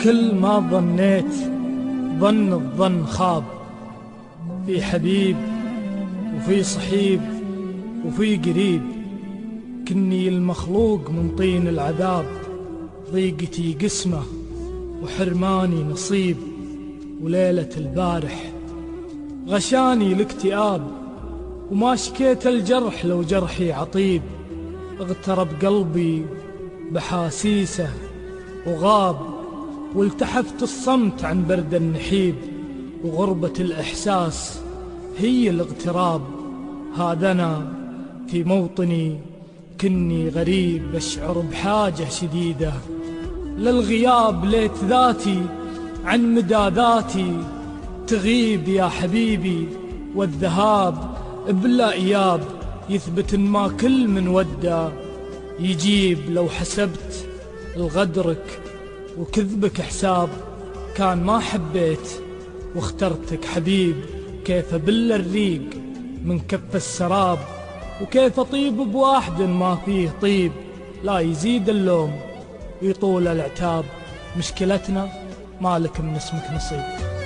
كل ما ظنيت ظن الظن خاب، في حبيب وفي صحيب وفي قريب، كني المخلوق من طين العذاب، ضيقتي قسمة وحرماني نصيب. وليلة البارح غشاني الاكتئاب، وما شكيت الجرح لو جرحي عطيب. اغترب قلبي بحاسيسه وغاب، والتحفت الصمت عن برد النحيب. وغربة الإحساس هي الاغتراب، هذا أنا في موطني كني غريب، أشعر بحاجة شديدة للغياب. ليت ذاتي عن مدى ذاتي تغيب يا حبيبي، والذهاب بلا إياب يثبت إن ما كل من ودى يجيب. لو حسبت الغدرك وكذبك حساب، كان ما حبيت واخترتك حبيب. كيف أبل الريق من كف السراب، وكيف أطيب بواحد ما فيه طيب. لا يزيد اللوم ويطول العتاب، مشكلتنا مالك من اسمك نصيب.